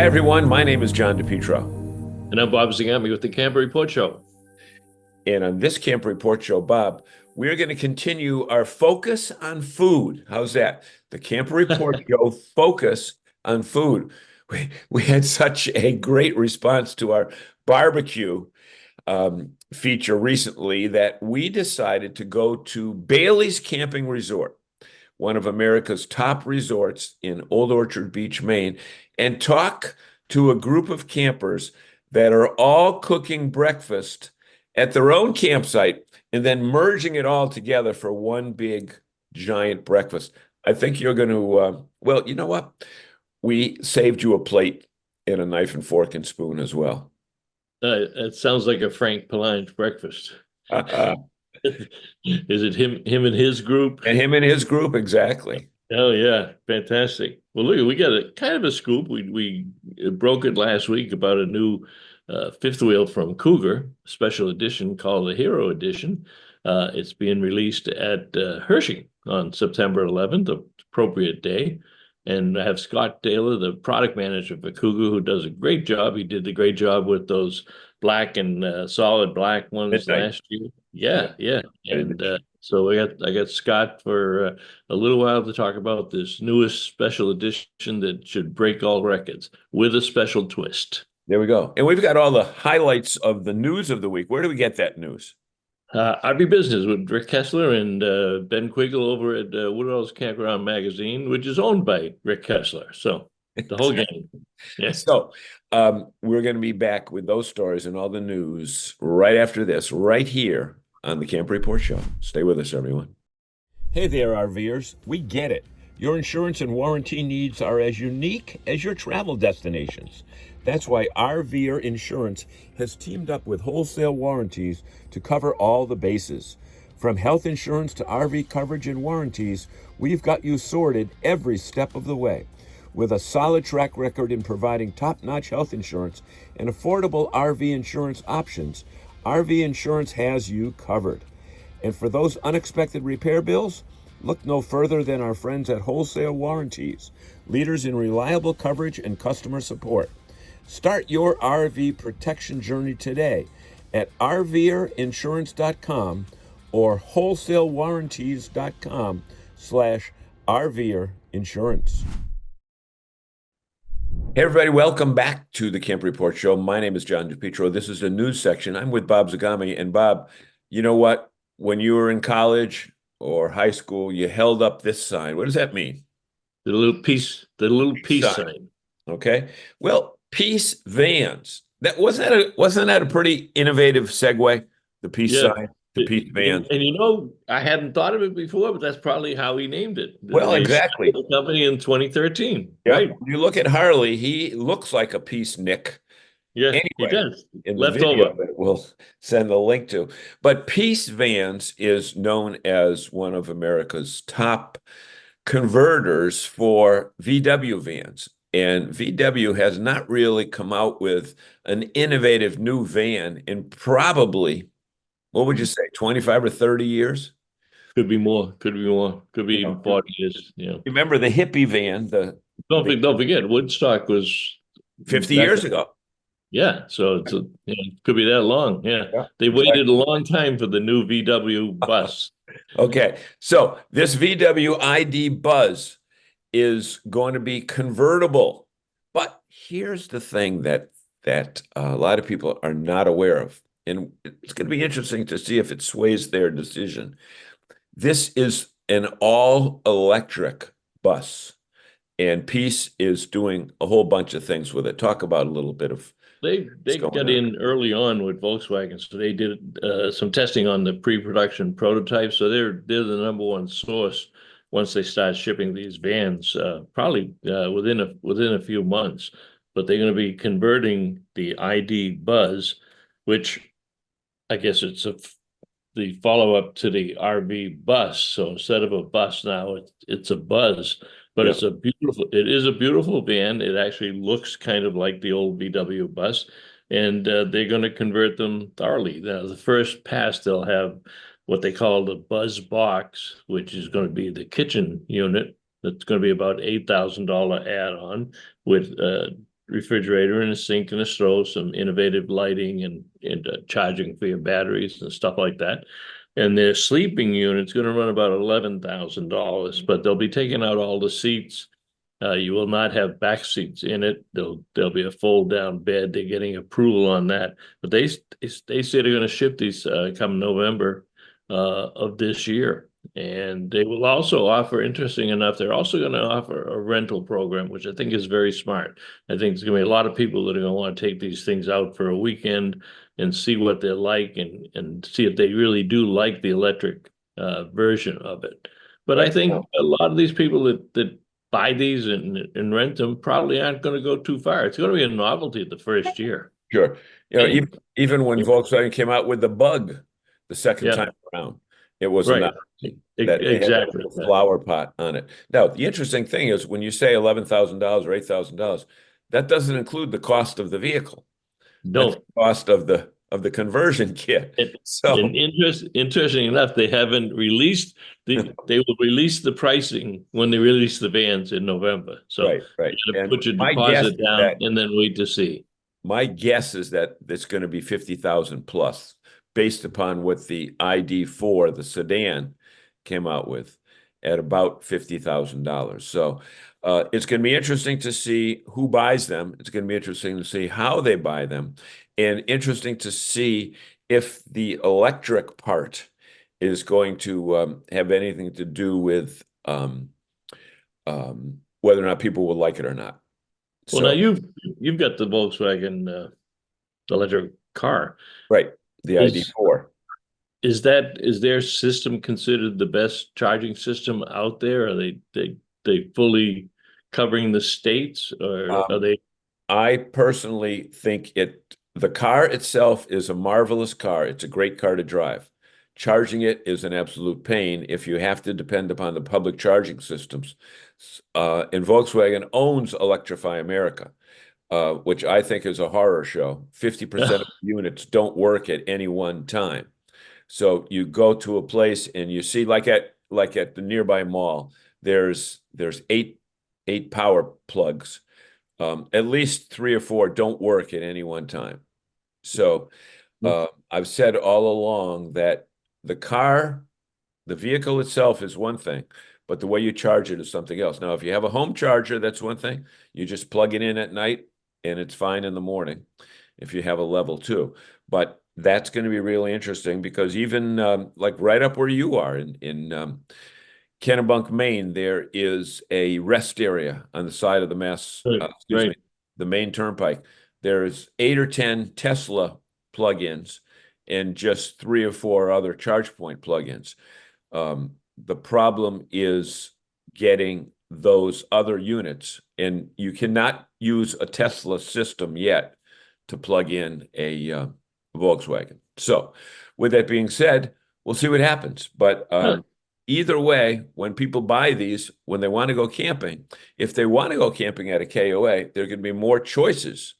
Hi, everyone. My name is John DePietro. And I'm Bob Zagami with the Camper Report Show. And on this Camp Report Show, Bob, we're going to continue our focus on food. How's that? The Camp Report Show focus on food. We had such a great response to our barbecue feature recently that we decided to go to Bayley's Camping Resort, one of America's top resorts in Old Orchard Beach, Maine, and talk to a group of campers that are all cooking breakfast at their own campsite and then merging it all together for one big giant breakfast. I think you're going to, well, you know what? We saved you a plate and a knife and fork and spoon as well. It sounds like a Frank Palance breakfast. And Is it him and his group? him and his group, exactly. Oh yeah, fantastic. Well, look, we got a kind of a scoop. We broke it last week about a new fifth wheel from Cougar, special edition called the Hero Edition. It's being released at Hershey on September 11th, the appropriate day. And I have Scott Taylor, the product manager for Cougar, who does a great job. He did a great job with those black and solid black ones Midnight. last year. Yeah. And so I got Scott for a little while to talk about this newest special edition that should break all records with a special twist. There we go. And we've got all the highlights of the news of the week. Where do we get that news? RV Business with Rick Kessler and Ben Quiggle over at Woodall's Campground Magazine, which is owned by Rick Kessler. So the whole game. Yeah. So we're going to be back with those stories and all the news right after this, right here on the Camp Report Show. Stay with us, everyone. Hey there, RVers. We get it. Your insurance and warranty needs are as unique as your travel destinations. That's why RVer Insurance has teamed up with Wholesale Warranties to cover all the bases. From health insurance to RV coverage and warranties, we've got you sorted every step of the way. With a solid track record in providing top-notch health insurance and affordable RV insurance options, RV Insurance has you covered. And for those unexpected repair bills, look no further than our friends at Wholesale Warranties, leaders in reliable coverage and customer support. Start your RV protection journey today at rverinsurance.com or wholesalewarranties.com/rverinsurance. Hey everybody, welcome back to the Camp Report Show. My name is John DePietro. This is the news section. I'm with Bob Zagami. And Bob, you know what? When you were in college or high school, you held up this sign. What does that mean? The little peace sign. Okay. Well, Peace Vans. Wasn't that a pretty innovative segue? The Peace sign, the Peace Vans. And I hadn't thought of it before, but that's probably how he named it. Well, exactly. The company in 2013. Yeah. Right. When you look at Harley, he looks like a peacenik. Yeah, anyway, he does. In the video that we'll send the link to. But Peace Vans is known as one of America's top converters for VW vans. And VW has not really come out with an innovative new van in probably, what would you say, 25 or 30 years? Could be more. Could be even 40 years. Yeah. Remember the hippie van? Don't forget, Woodstock was 50 years ago. Yeah, so it could be that long. Yeah. They waited a long time for the new VW bus. Okay, so this VW ID Buzz is going to be convertible. But here's the thing that a lot of people are not aware of, and it's going to be interesting to see if it sways their decision. This is an all-electric bus, and Peace is doing a whole bunch of things with it. Talk about a little bit of They got in early on with Volkswagen, so they did some testing on the pre-production prototypes. So they're the number one source once they start shipping these vans, probably within a few months. But they're going to be converting the ID Buzz, which I guess it's the follow-up to the RV Bus. So instead of a bus now, it's a Buzz. But it is a beautiful van. It actually looks kind of like the old VW bus, and they're going to convert them thoroughly. Now, the first pass, they'll have what they call the Buzz Box, which is going to be the kitchen unit. That's going to be about $8,000 add-on with refrigerator and a sink and a stove, some innovative lighting and charging for your batteries and stuff like that. And their sleeping unit's going to run about $11,000, but they'll be taking out all the seats. You will not have back seats in it. There'll be a fold down bed. They're getting approval on that, but they say they're going to ship these come November of this year. And they will also offer, interesting enough, they're also going to offer a rental program, which I think is very smart. I think there's going to be a lot of people that are going to want to take these things out for a weekend and see what they're like and see if they really do like the electric version of it. But I think a lot of these people that buy these and rent them probably aren't going to go too far. It's going to be a novelty the first year. Sure. Even when Volkswagen came out with the Bug the second time around, it was a novelty that exactly had a flower pot on it. Now, the interesting thing is when you say $11,000 or $8,000, that doesn't include the cost of the vehicle. No. That's the cost of the conversion kit. And interesting enough, they haven't released they will release the pricing when they release the vans in November. So right. You got to put your deposit down and then wait to see. My guess is that it's going to be 50,000 plus, based upon what the ID4, the sedan, came out with at about $50,000. So it's going to be interesting to see who buys them. It's going to be interesting to see how they buy them, and interesting to see if the electric part is going to have anything to do with whether or not people will like it or not. Well, now you've got the Volkswagen electric car, right? The ID4. Is their system considered the best charging system out there? Are they fully covering the states, or are they? I personally think the car itself is a marvelous car. It's a great car to drive. Charging it is an absolute pain if you have to depend upon the public charging systems. And Volkswagen owns Electrify America, which I think is a horror show. 50% of units don't work at any one time. So you go to a place and you see, like at the nearby mall, there's eight power plugs. At least 3 or 4 don't work at any one time. So I've said all along that the vehicle itself is one thing, but the way you charge it is something else. Now, if you have a home charger, that's one thing. You just plug it in at night and it's fine in the morning if you have a level 2. But that's going to be really interesting because even like right up where you are in Kennebunk, Maine, there is a rest area on the side of the the Maine Turnpike. There's 8 or 10 Tesla plugins and just 3 or 4 other charge point plugins. The problem is getting those other units, and you cannot use a Tesla system yet to plug in a Volkswagen. So with that being said, we'll see what happens. But either way, when people buy these, when they want to go camping, if they want to go camping at a KOA, there are going to be more choices.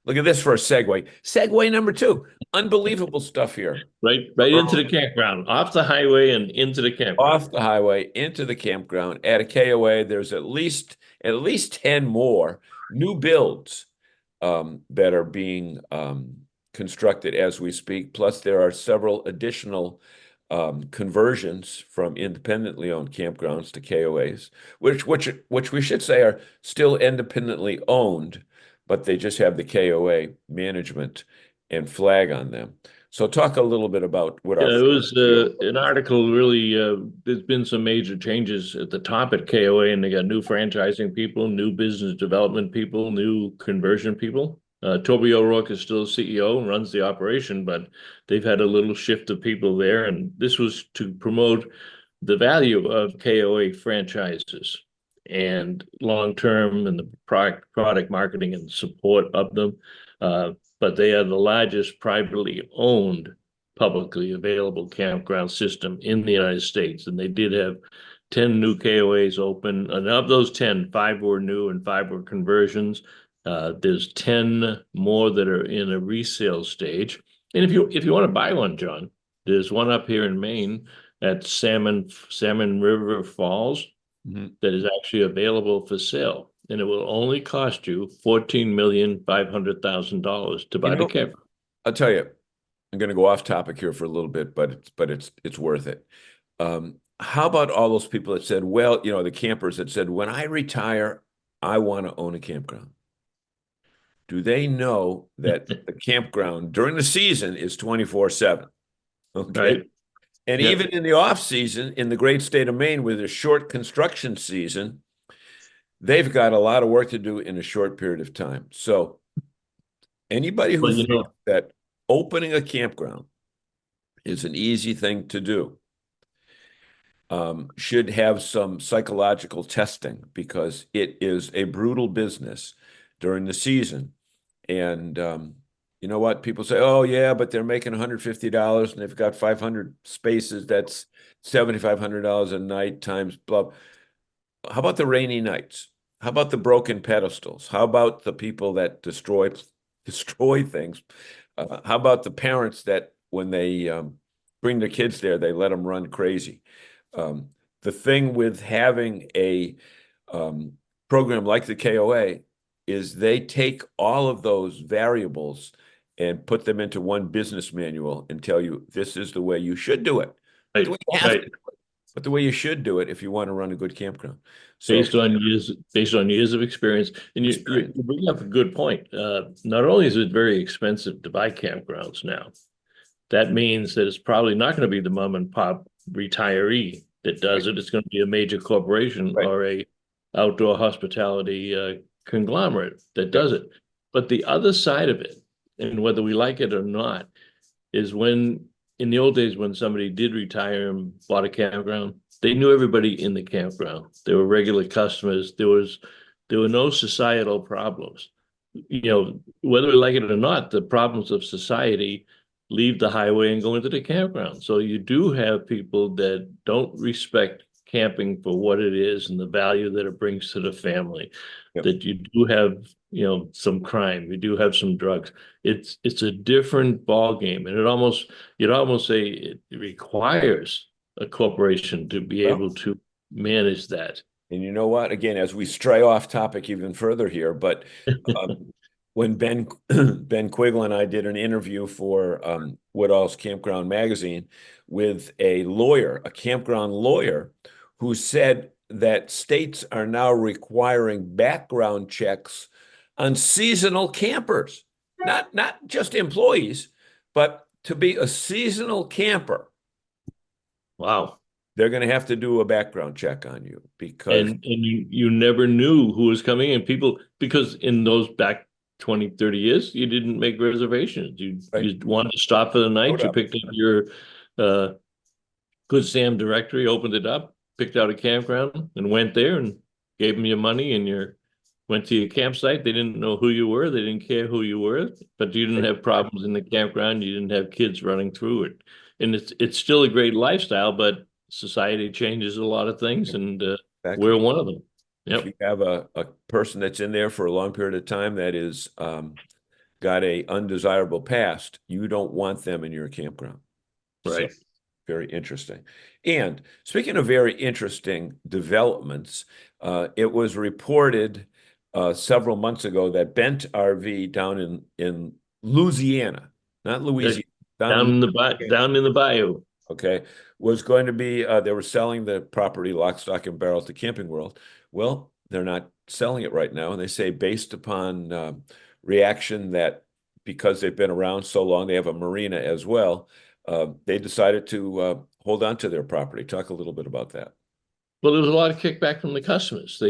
Look at this for a segue. Segue number 2. Unbelievable stuff here. Right into the campground, off the highway and into the campground. Off the highway, into the campground. At a KOA, there's at least 10 more new builds that are being constructed as we speak. Plus, there are several additional conversions from independently owned campgrounds to KOAs, which we should say are still independently owned, but they just have the KOA management and flag on them. So talk a little bit about what it was an article. Really, there's been some major changes at the top at KOA, and they got new franchising people, new business development people, new conversion people. Toby O'Rourke is still CEO and runs the operation, but they've had a little shift of people there, and this was to promote the value of KOA franchises and long-term and the product marketing and support of them. But they are the largest privately owned, publicly available campground system in the United States. And they did have 10 new KOAs open. And of those 10, 5 were new and 5 were conversions. There's 10 more that are in a resale stage. And if you want to buy one, John, there's one up here in Maine at Salmon River Falls that is actually available for sale. and it will only cost you $14,500,000 to You buy the know, camper. I'll tell you, I'm going to go off topic here for a little bit, but it's worth it. How about all those people that said, well, the campers that said, when I retire, I want to own a campground. Do they know that the campground during the season is 24/7? Okay. Right? And Yeah. even in the off season, in the great state of Maine, with a short construction season, they've got a lot of work to do in a short period of time. So anybody who Well, thinks that opening a campground is an easy thing to do should have some psychological testing because it is a brutal business during the season. And you know what? People say, oh, yeah, but they're making $150 and they've got 500 spaces. That's $7,500 a night times blah. How about the rainy nights? How about the broken pedestals? How about the people that destroy things? How about the parents that when they bring their kids there, they let them run crazy? The thing with having a program like the KOA is they take all of those variables and put them into one business manual and tell you this is the way you should do it. Not the way you have to do it, but the way you should do it if you want to run a good campground. So based on years of experience. And you bring up a good point. Not only is it very expensive to buy campgrounds now, that means that it's probably not going to be the mom and pop retiree that does it. It's going to be a major corporation right. or a outdoor hospitality conglomerate that Yep. does it. But the other side of it, and whether we like it or not, is when in the old days when somebody did retire and bought a campground, they knew everybody in the campground. They were regular customers. There were no societal problems. Whether we like it or not, the problems of society leave the highway and go into the campground. So you do have people that don't respect camping for what it is and the value that it brings to the family. Yep. That you do have, some crime, you do have some drugs. It's a different ball game, and you'd almost say it requires a corporation to be able to manage that. And you know what? Again, as we stray off topic even further here, but when Ben Quiggle and I did an interview for Woodall's Campground magazine with a lawyer, a campground lawyer, who said that states are now requiring background checks on seasonal campers, not just employees, but to be a seasonal camper. Wow. They're going to have to do a background check on you because And you never knew who was coming in. People, because in those back 20, 30 years, you didn't make reservations. You wanted to stop for the night. You picked up your Good Sam directory, opened it up, picked out a campground, and went there and gave them your money, and went to your campsite. They didn't know who you were. They didn't care who you were, but you didn't have problems in the campground. You didn't have kids running through it. And it's still a great lifestyle, but society changes a lot of things, and exactly. we're one of them. If you have a person that's in there for a long period of time that is got a undesirable past, you don't want them in your campground. Right. So, very interesting. And speaking of very interesting developments, it was reported several months ago that Bent RV down in Louisiana, not Louisiana, down in the bayou. Okay, was going to be they were selling the property lock, stock, and barrel to Camping World. Well, they're not selling it right now, and they say based upon reaction that because they've been around so long, they have a marina as well. They decided to hold on to their property. Talk a little bit about that. Well, there was a lot of kickback from the customers.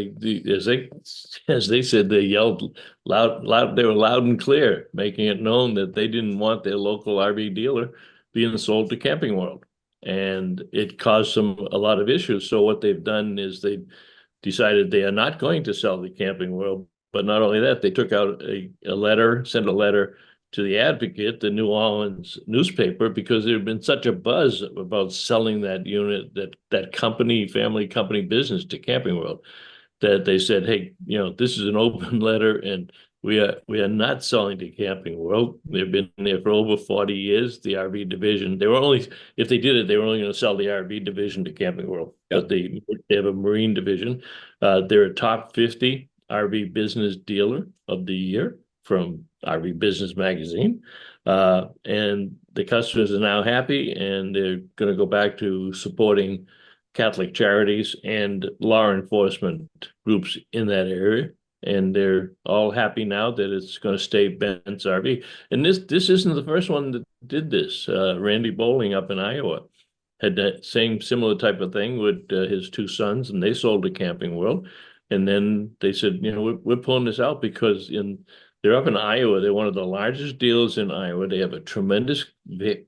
As they said, they yelled loud. They were loud and clear, making it known that they didn't want their local RV dealer being sold to Camping World, and it caused them a lot of issues. So what they've done is they decided they are not going to sell the Camping World. But not only that, they took out sent a letter to the Advocate, the New Orleans newspaper, because there had been such a buzz about selling that unit, that family company business to Camping World, that they said, hey, this is an open letter, and we are not selling to Camping World. They've been there for over 40 years. The RV division, if they did it, they were only going to sell the RV division to Camping World. Yep. But they have a marine division. They're a top 50 RV Business Dealer of the Year from RV Business Magazine. And the customers are now happy, and they're going to go back to supporting Catholic charities and law enforcement groups in that area. And they're all happy now that it's going to stay Ben's RV. And this isn't the first one that did this. Randy Bowling up in Iowa had that same similar type of thing with his two sons, and they sold to Camping World. And then they said, you know, we're pulling this out because they're up in Iowa. They're one of the largest dealers in Iowa. They have a tremendous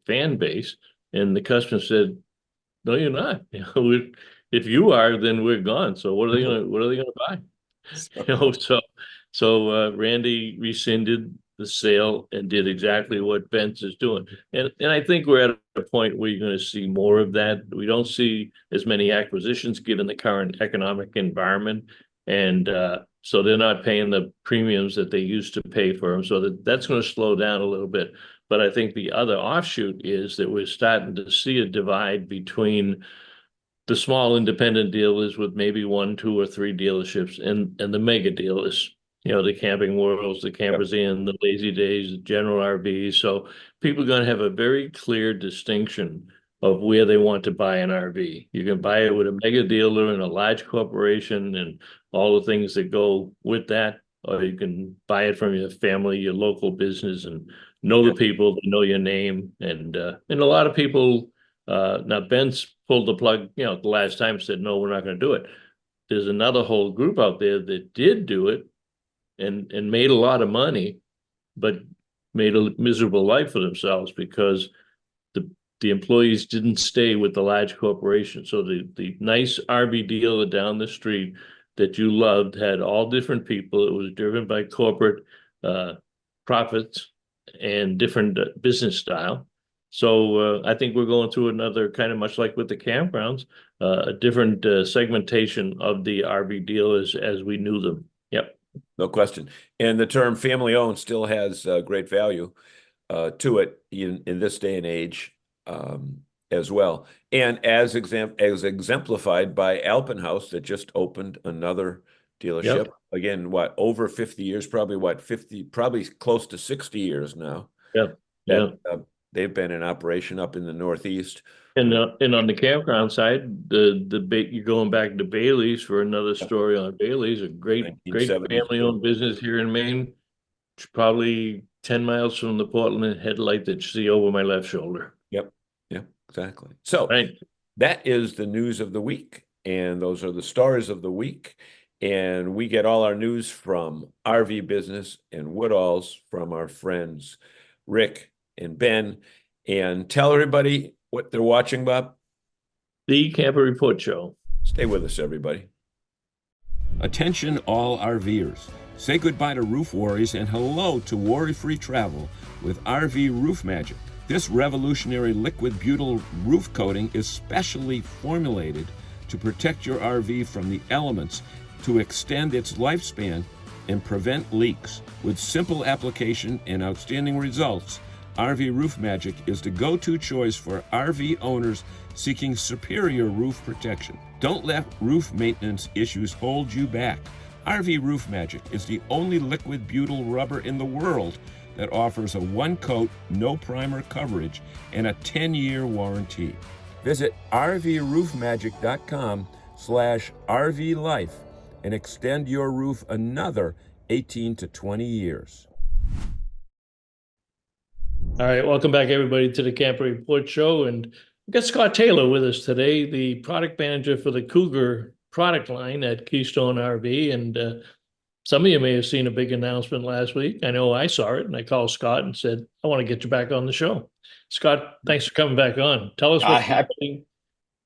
fan base. And the customer said, no, you're not. You know, if you are, then we're gone. So what are they gonna buy? You know, so Randy rescinded the sale and did exactly what Ben's is doing. And I think we're at a point where you're going to see more of that. We don't see as many acquisitions given the current economic environment. And so they're not paying the premiums that they used to pay for them. So that's going to slow down a little bit. But I think the other offshoot is that we're starting to see a divide between the small independent dealers with maybe 1, 2, or 3 dealerships and the mega dealers, you know, the Camping Worlds, the Campers Inn, the Lazy Days, the General RVs. So people are going to have a very clear distinction of where they want to buy an RV. You can buy it with a mega dealer and a large corporation and all the things that go with that, or you can buy it from your family, your local business, and know the people, know your name. And a lot of people, now Ben's pulled the plug, you know, the last time, said, no, we're not going to do it. There's another whole group out there that did do it and made a lot of money, but made a miserable life for themselves because the employees didn't stay with the large corporation. So the nice RV dealer down the street that you loved had all different people. It was driven by corporate profits and different business style. So I think we're going through another kind of, much like with the campgrounds, a different segmentation of the RV dealers as we knew them. Yep. No question. And the term family owned still has great value to it in this day and age as well. And as exemplified by Alpenhaus that just opened another dealership. Yep. Again, what, over 50 years, probably close to 60 years now. Yep. Yeah. They've been in operation up in the Northeast. And on the campground side, you're going back to Bayley's for another story on Bayley's, a great family-owned business here in Maine. It's probably 10 miles from the Portland headlight that you see over my left shoulder. Yep, exactly. So that is the news of the week, and those are the stars of the week. And we get all our news from RV Business and Woodall's from our friends Rick and Ben. And tell everybody what they're watching, Bob. The Camper Report Show. Stay with us, everybody. Attention all RVers. Say goodbye to roof worries and hello to worry-free travel with RV Roof Magic. This revolutionary liquid butyl roof coating is specially formulated to protect your RV from the elements, to extend its lifespan and prevent leaks. With simple application and outstanding results, RV Roof Magic is the go-to choice for RV owners seeking superior roof protection. Don't let roof maintenance issues hold you back. RV Roof Magic is the only liquid butyl rubber in the world that offers a one-coat, no-primer coverage and a 10-year warranty. Visit rvroofmagic.com/RVLife and extend your roof another 18 to 20 years. All right, welcome back, everybody, to the Camper Report Show. And we've got Scott Taylor with us today, the product manager for the Cougar product line at Keystone RV. And some of you may have seen a big announcement last week. I know I saw it, and I called Scott and said, I want to get you back on the show. Scott, thanks for coming back on. Tell us what's happening.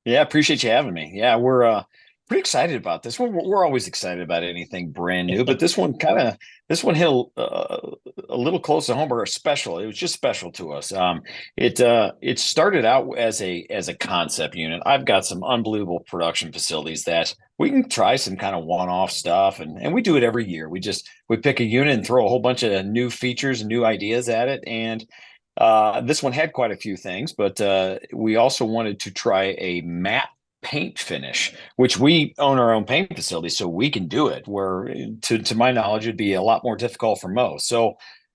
Yeah, appreciate you having me. Yeah, we're pretty excited about this one. We're always excited about anything brand new, but this one hit a little close to home, or special. It was just special to us. It started out as a concept unit. I've got some unbelievable production facilities that we can try some kind of one-off stuff, and we do it every year. We pick a unit and throw a whole bunch of new features and new ideas at it. And this one had quite a few things, but we also wanted to try a matte paint finish, which we own our own paint facility, so we can do it. Where, to my knowledge, it'd be a lot more difficult for most. So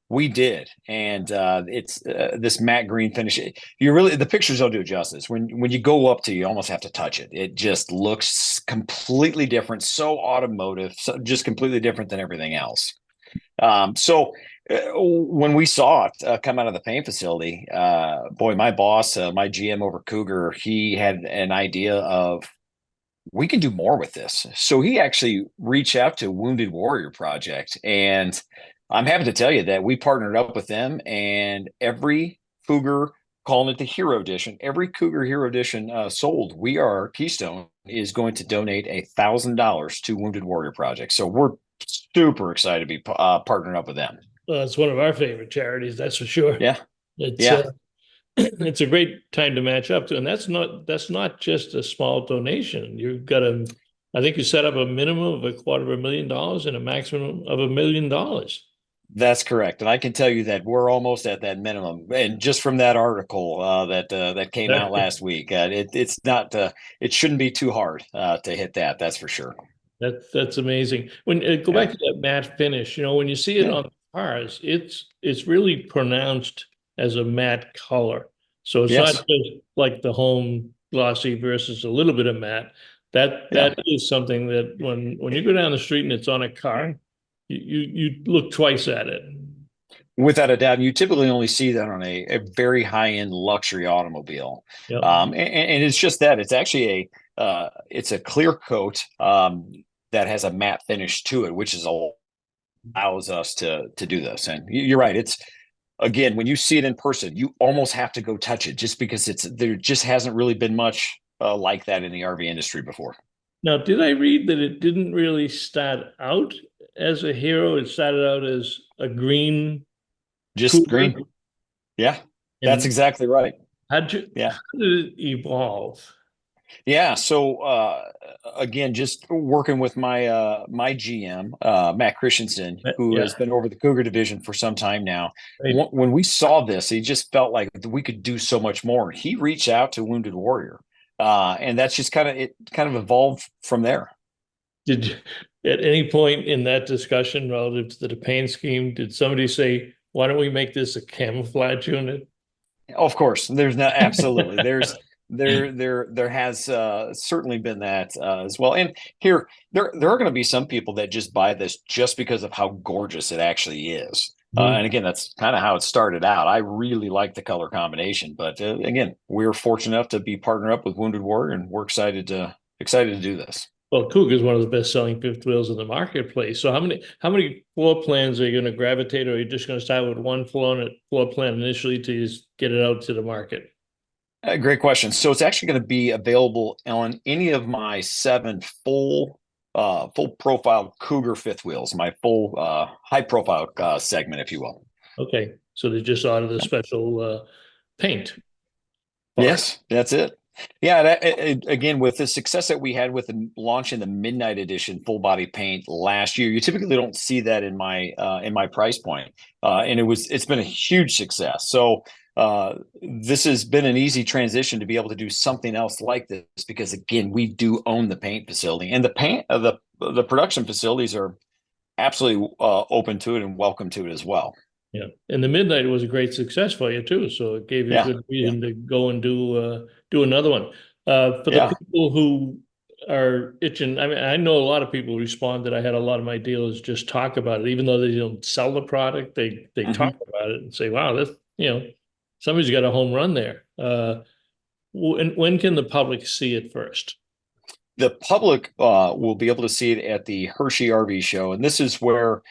we did, and it's this matte green finish. You really, the pictures don't do it justice. When you go up to, you almost have to touch it. It just looks completely different, so automotive, so just completely different than everything else. So when we saw it come out of the paint facility, boy, my boss, my GM over Cougar, he had an idea of, we can do more with this. So he actually reached out to Wounded Warrior Project, and I'm happy to tell you that we partnered up with them, and every Cougar, calling it the Hero Edition, every Cougar Hero Edition sold, Keystone is going to donate $1,000 to Wounded Warrior Project. So we're super excited to be partnering up with them. It's one of our favorite charities, that's for sure. Yeah. It's Yeah. It's a great time to match up to, and that's not just a small donation. You've got I think you set up a minimum of $250,000 and a maximum of $1 million. That's correct, and I can tell you that we're almost at that minimum. And just from that article that came out last week, it's not it shouldn't be too hard to hit that. That's for sure. That's amazing. When go back to that matte finish, when you see it on the cars, it's really pronounced as a matte color. So it's not just like the home glossy versus a little bit of matte. That is something that when you go down the street and it's on a car, you look twice at it. Without a doubt, you typically only see that on a very high-end luxury automobile. Yep. And it's just that. It's actually it's a clear coat that has a matte finish to it, which allows us to do this. And you're right. It's, again, when you see it in person, you almost have to go touch it, just because there just hasn't really been much like that in the RV industry before. Now, did I read that it didn't really start out as a Hero? It started out as a green. Just Cougar? Green. Yeah, that's exactly right. How did it evolve? Yeah. So again, just working with my my GM, Matt Christensen, who has been over the Cougar division for some time now. Right. When we saw this, he just felt like we could do so much more. He reached out to Wounded Warrior, and that's just kind of evolved from there. Did at any point in that discussion relative to the paint scheme, did somebody say, "Why don't we make this a camouflage unit"? Of course, there's not absolutely there has certainly been that as well. And here there are going to be some people that just buy this just because of how gorgeous it actually is. And again, that's kind of how it started out. I really like the color combination, but again, we're fortunate enough to be partnered up with Wounded Warrior, and we're excited to do this. Well, Cougar is one of the best-selling fifth wheels in the marketplace. So how many floor plans are you going to gravitate, or are you just going to start with one floor plan initially to just get it out to the market? Great question. So it's actually going to be available on any of my 7 full profile Cougar fifth wheels, my full high profile segment, if you will. Okay, so they just ordered the special paint. Yes, that's it. Yeah, again, with the success that we had with launching the Midnight Edition full body paint last year, you typically don't see that in my price point, and it's been a huge success. So this has been an easy transition to be able to do something else like this, because again, we do own the paint facility, and the paint the production facilities are absolutely open to it and welcome to it as well. Yeah, and the Midnight was a great success for you too, so it gave you a good reason to go and do another one. For the people who are itching, I mean, I know a lot of people respond that I had a lot of my dealers just talk about it, even though they don't sell the product, they talk about it and say, "Wow, that's somebody's got a home run there." When can the public see it first? The public will be able to see it at the Hershey RV show, and this is where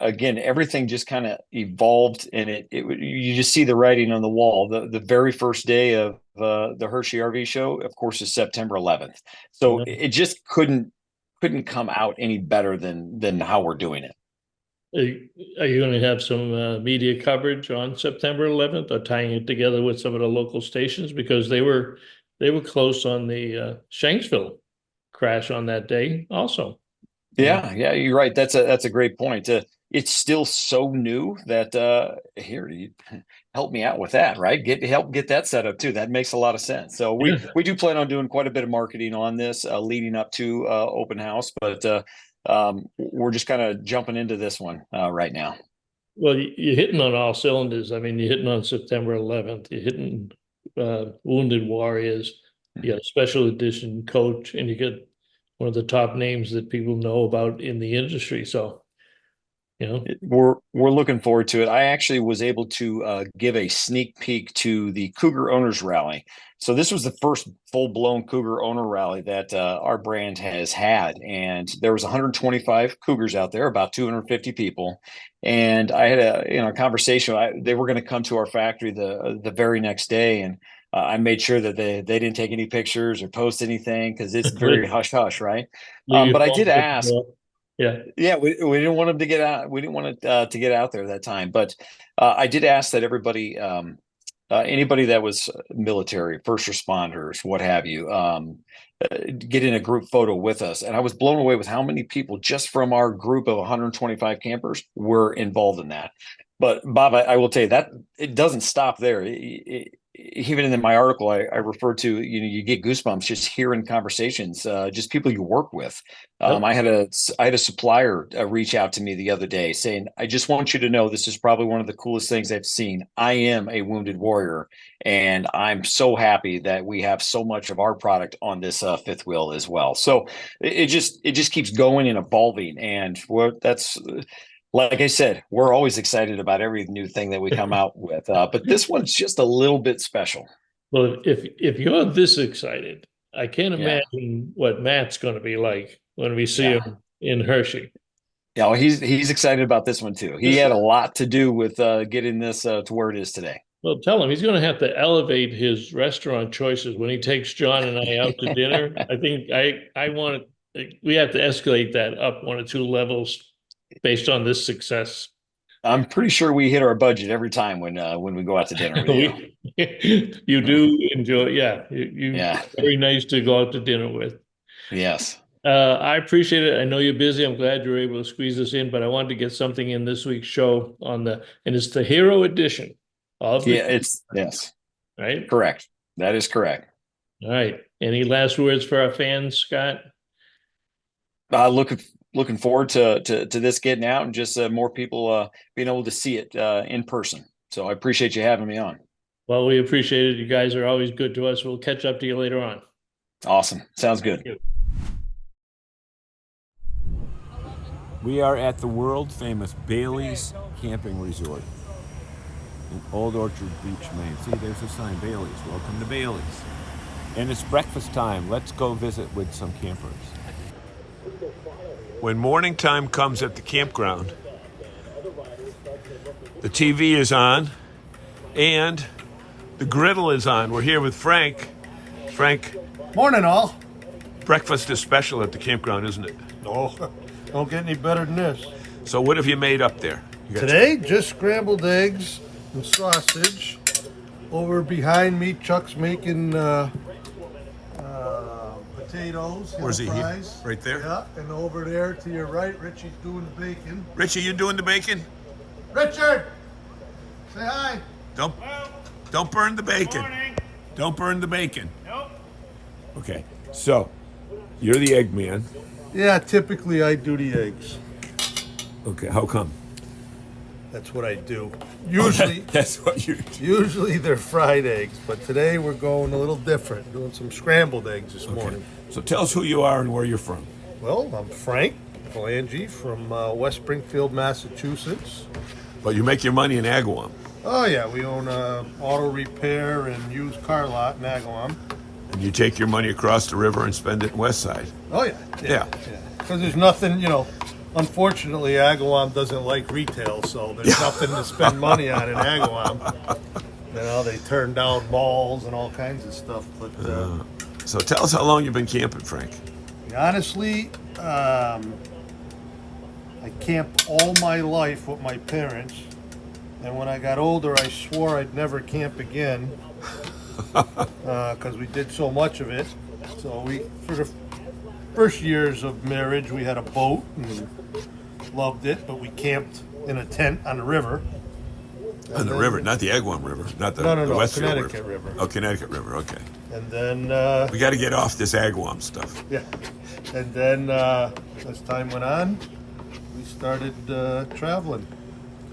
again, everything just kind of evolved, and you just see the writing on the wall. The very first day of the Hershey RV show, of course, is September 11th. So it just couldn't come out any better than how we're doing it. Are you going to have some media coverage on September 11th, or tying it together with some of the local stations, because they were close on the Shanksville crash on that day also? Yeah, you're right. That's a great point. it's still so new that here, you help me out with that, right? Help get that set up too. That makes a lot of sense. So we do plan on doing quite a bit of marketing on this leading up to open house, but we're just kind of jumping into this one right now. Well, you're hitting on all cylinders. I mean, you're hitting on September 11th. You're hitting Wounded Warriors. You got a special edition coach, and you get one of the top names that people know about in the industry. So, we're looking forward to it. I actually was able to give a sneak peek to the Cougar Owners Rally. So this was the first full-blown Cougar owner rally that our brand has had, and there was 125 Cougars out there, about 250 people. And I had a conversation. They were going to come to our factory the very next day, and I made sure that they didn't take any pictures or post anything because it's very hush hush, right? But I did ask. Yeah, we didn't want them to get out. We didn't want it to get out there that time. But I did ask that everybody, anybody that was military, first responders, what have you, get in a group photo with us. And I was blown away with how many people just from our group of 125 campers were involved in that. But Bob, I will tell you that it doesn't stop there. Even in my article, I refer to, you get goosebumps just hearing conversations, just people you work with. I had a supplier reach out to me the other day saying, I just want you to know this is probably one of the coolest things I've seen. I am a wounded warrior, and I'm so happy that we have so much of our product on this fifth wheel as well. So it just keeps going and evolving, and that's. Like I said, we're always excited about every new thing that we come out with, but this one's just a little bit special. Well, if you're this excited, I can't imagine what Matt's going to be like when we see him in Hershey. Yeah, well, he's excited about this one too. He had a lot to do with getting this to where it is today. Well, tell him he's going to have to elevate his restaurant choices when he takes John and I out to dinner. I think we have to escalate that up 1 or 2 levels based on this success. I'm pretty sure we hit our budget every time when we go out to dinner with you. You do enjoy, very nice to go out to dinner with. Yes. I appreciate it. I know you're busy. I'm glad you were able to squeeze this in, but I wanted to get something in this week's show and it's the Hero Edition of yes. Right? Correct. That is correct. All right. Any last words for our fans, Scott? Looking forward to this getting out and just more people being able to see it in person. So I appreciate you having me on. Well, we appreciate it. You guys are always good to us. We'll catch up to you later on. Awesome. Sounds good. We are at the world famous Bayley's Camping Resort in Old Orchard Beach, Maine. See, there's a sign, Bayley's. Welcome to Bayley's. And it's breakfast time. Let's go visit with some campers. When morning time comes at the campground, the TV is on and the griddle is on. We're here with Frank. Frank. Morning, all. Breakfast is special at the campground, isn't it? No, don't get any better than this. So what have you made up there? Today, just scrambled eggs and sausage. Over behind me, Chuck's making potatoes. Where's he? Fries. Right there? Yeah, and over there to your right, Richie's doing the bacon. Richie, you doing the bacon? Richard, say hi. Don't burn the bacon. Morning. Don't burn the bacon. Nope. Okay, so you're the egg man. Yeah, typically I do the eggs. Okay, how come? That's what I do. Usually, That's what you do. usually they're fried eggs, but today we're going a little different. Doing some scrambled eggs this morning. So tell us who you are and where you're from. Well, I'm Frank Valangi from West Springfield, Massachusetts. But you make your money in Agawam. Oh yeah, we own a auto repair and used car lot in Agawam. And you take your money across the river and spend it in West Side. Oh yeah. Yeah. Because there's nothing, unfortunately Agawam doesn't like retail, so there's nothing to spend money on in Agawam. They turn down malls and all kinds of stuff. But So tell us how long you've been camping, Frank. honestly, I camped all my life with my parents. And when I got older, I swore I'd never camp again because we did so much of it. So for the first years of marriage, we had a boat, and loved it, but we camped in a tent on the river. On the river, not the Agawam River, not the, No, the Westfield Connecticut River. Oh, Connecticut River, okay. And then, We got to get off this Agawam stuff. yeah. And then as time went on, we started traveling.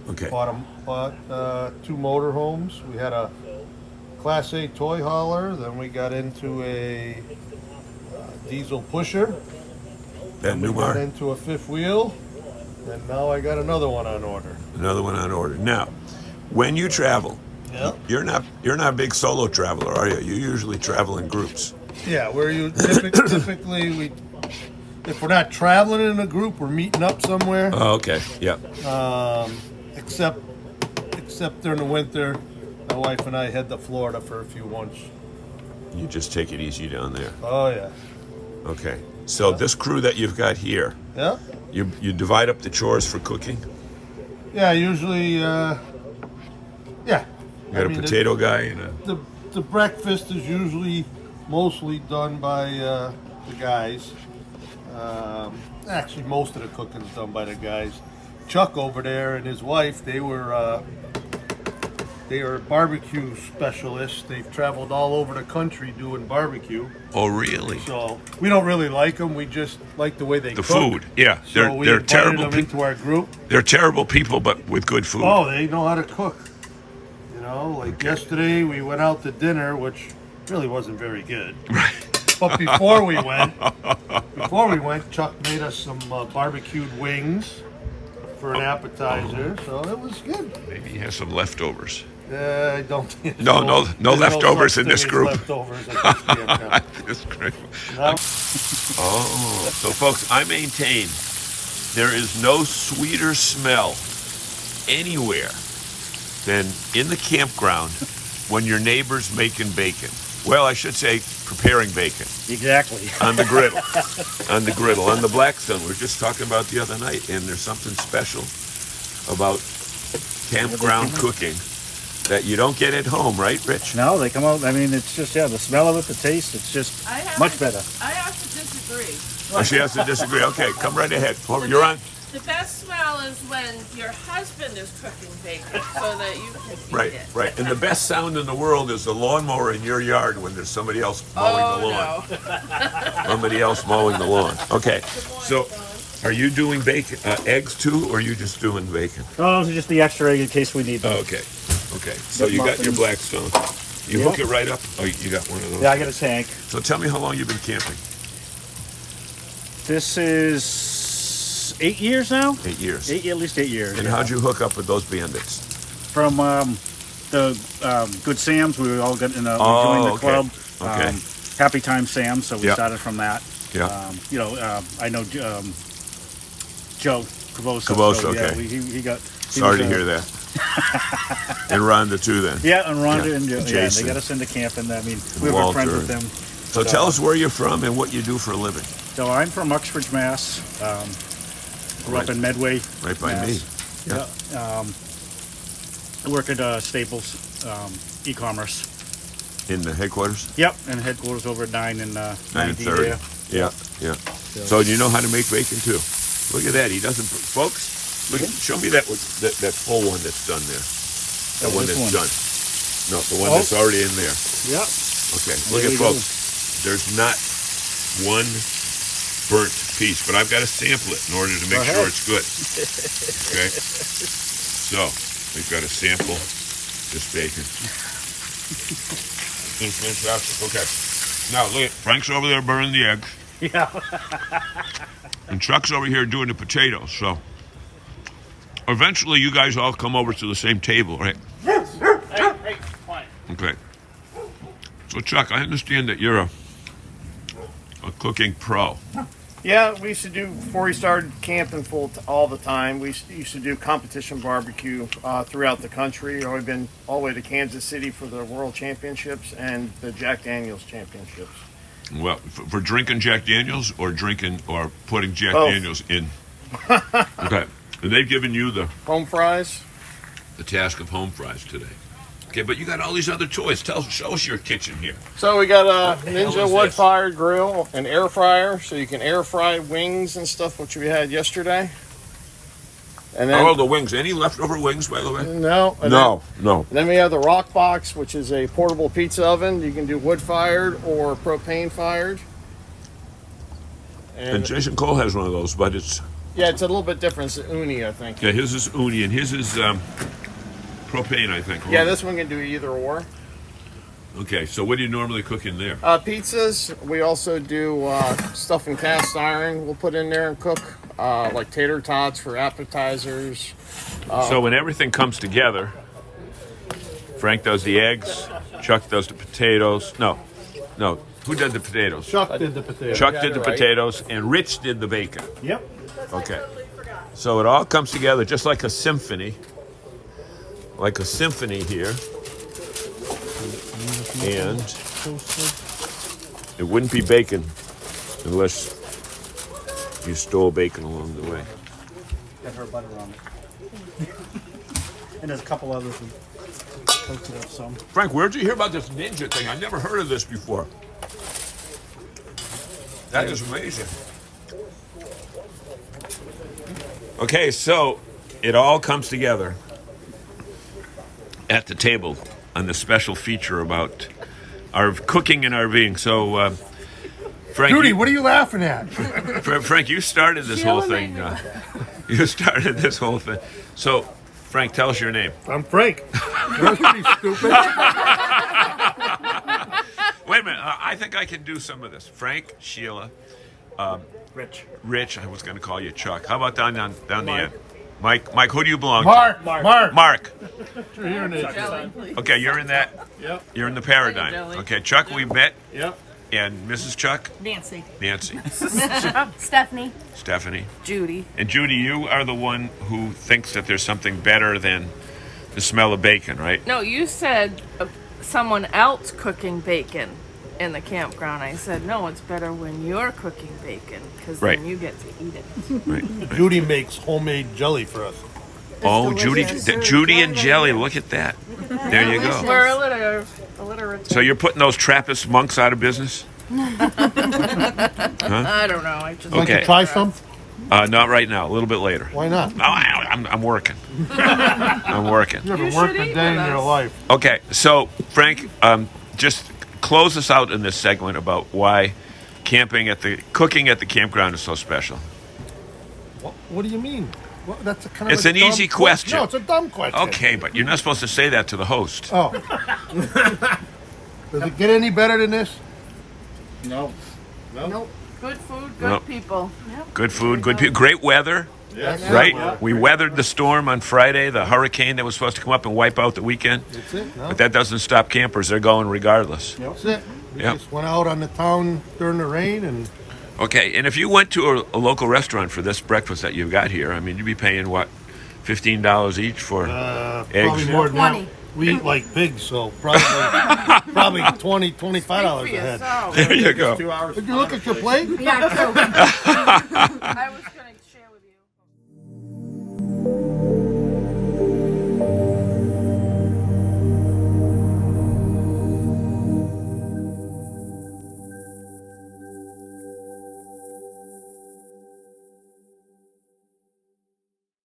Okay. Bought 2 motorhomes. We had a Class A toy hauler. Then we got into a diesel pusher. That Then we got Newmar, into a 5th wheel. And now I got another one on order. another one on order. Now, when you travel, Yeah. you're not a big solo traveler, are you? You usually travel in groups. Yeah, typically if we're not traveling in a group, we're meeting up somewhere. Oh, okay. Yeah. Except during the winter, my wife and I head to Florida for a few months. You just take it easy down there. Oh yeah. Okay. So this crew that you've got here, Yeah. you divide up the chores for cooking. Yeah. Usually. Yeah. You got a potato guy and a. The breakfast is usually mostly done by the guys. Actually, most of the cooking is done by the guys. Chuck over there and his wife, they were barbecue specialists. They've traveled all over the country doing barbecue. Oh, really? So we don't really like them. We just like the way they The cook. food, yeah. So we They're invited terrible them people. into our group. They're terrible people, but with good food. Oh, they know how to cook. You know, like yesterday we went out to dinner, which really wasn't very good. Right. But before we went, Chuck made us some barbecued wings for an appetizer, so it was good. Maybe he has some leftovers. I don't think No there's leftovers such in this thing as group. Leftovers at this campground. That's great. No? Oh, so folks, I maintain there is no sweeter smell anywhere than in the campground when your neighbor's making bacon. Well, I should say preparing bacon. Exactly. On the griddle. On the griddle. On the Blackstone. We were just talking about the other night, and there's something special about campground cooking that you don't get at home, right, Rich? No, they come out. I mean, it's just the smell of it, the taste. It's just much better. I have to disagree. Oh, she has to disagree. Okay, come right ahead. You're on. The best smell is when your husband is cooking bacon so that you can eat Right, it. right. And the best sound in the world is the lawnmower in your yard when there's somebody else mowing the lawn. No. Somebody else mowing the lawn. Okay, so are you doing bacon, eggs too, or are you just doing bacon? Oh, it's just the extra egg in case we need them. Oh, okay, okay. So you got your Blackstone. You hook it right up. Oh, you got one of those. Yeah, I got a tank. So tell me how long you've been camping. This is 8 years now. 8 years. At least 8 years. And yeah. how'd you hook up with those bandits? From the Good Sam's, we all got in a, we Oh, joined the okay. club. Okay. Happy Time Sam, so we Yeah. started from that. Yeah. I know Joe Cavoso. Cavoso, so, yeah, okay. he got. Sorry to hear that. And Rhonda too, then. Yeah, and Rhonda Yeah. and Joe. Yeah, they Jason. got us into camping. I mean, we were Walter. friends with them. So tell us where you're from and what you do for a living. So I'm from Uxbridge, Mass. Grew up in Medway. Right by Mass. me. Yeah. I work at Staples e-commerce. In the headquarters? Yep, and headquarters over at 9 and 9 and 90 30. there. Yeah, yeah. So you know how to make bacon too. Look at that. He doesn't, folks. Look, show me that full one that's done there. The one this that's one? done. No, the one that's already in there. Yep. Okay. There Look at you go. folks. There's not one burnt piece, but I've got to sample it in order to make sure it's good. Okay. So we've got to sample this bacon. It's fantastic. Okay. Now look at Frank's over there burning the eggs. Yeah. And Chuck's over here doing the potatoes. So eventually you guys all come over to the same table, right? Hey, fine. Okay. So Chuck, I understand that you're a cooking pro. Yeah, we used to do, before we started camping all the time, we used to do competition barbecue throughout the country. We've been all the way to Kansas City for the World Championships and the Jack Daniels Championships. Well, for drinking Jack Daniels or putting Jack Both. Daniels in? Okay. And they've given you the Home fries? task of home fries today. Okay, but you got all these other toys. Show us your kitchen here. So we got a hell Ninja is wood this? fire grill, an air fryer, so you can air fry wings and stuff, which we had yesterday. And How are then the wings? Any leftover wings, by the way? no, and No. Then we have the Rock Box, which is a portable pizza oven. You can do wood fired or propane fired. And Jason Cole has one of those, but it's Yeah, it's a little bit different. It's uni, I think. yeah. His is uni and his is propane, I think. Yeah, this one can do either or. Okay, so what do you normally cook in there? Pizzas. We also do stuff in cast iron. We'll put in there and cook, like tater tots for appetizers. So when everything comes together, Frank does the eggs, Chuck does the potatoes. No. Who did the potatoes? Chuck did the potato. Chuck did the right. potatoes, and Rich did the bacon. Yep. Okay. So it all comes together just like a symphony. Like a symphony here. And it wouldn't be bacon unless you stole bacon along the way. Got her butter on it. And there's a couple others we toasted up some. Frank, where'd you hear about this ninja thing? I never heard of this before. That is amazing. Okay, so it all comes together at the table on the special feature about our cooking and RVing. So, Frank, Judy, what are you laughing at? Frank, you started this whole thing. You started this whole thing. So, Frank, tell us your name. I'm Frank. That's pretty stupid. Wait a minute. I think I can do some of this. Frank, Sheila, Rich. I was going to call you Chuck. How about down the end? Mike, who do you belong to? Mark. You're hearing it. Jelly, please. Okay, you're in that. Yep. You're in the paradigm. Jelly. Okay, Chuck, we met. Yep. And Mrs. Chuck? Nancy. Nancy. Stephanie. Stephanie. Judy. And Judy, you are the one who thinks that there's something better than the smell of bacon, right? No, you said someone else cooking bacon in the campground. I said, no, it's better when you're cooking bacon because Right. then you get to eat it. Right. Judy makes homemade jelly for us. Oh, Judy and jelly. Look at that. There you go. We're illiterate. So you're putting those Trappist monks out of business? I don't know. I just Want Okay. to try some? Not right now. A little bit later. Why not? Oh, I'm working. I'm working. You haven't You worked should a eat day in with your us. life. Okay, so Frank, just close us out in this segment about why cooking at the campground is so special. What do you mean? Well, that's a kind of It's a an dumb easy question. No, it's a dumb question. Okay, but you're not supposed to say that to the host. Oh. Does it get any better than this? No. good food, good Well, people. Good food, good people, great weather, right? We weathered the storm on Friday, the hurricane that was supposed to come up and wipe out the weekend. That's it. No, But that doesn't stop campers. They're going regardless. that's it. We Yep. just went out on the town during the rain and Okay, and if you went to a local restaurant for this breakfast that you've got here, I mean, you'd be paying, what, $15 each for eggs? probably more than 20. that. We eat like pigs, so probably probably $20, $25 a head. There you go. 2 hours. Did you look at your plate? Yeah, true. I was going to share with you.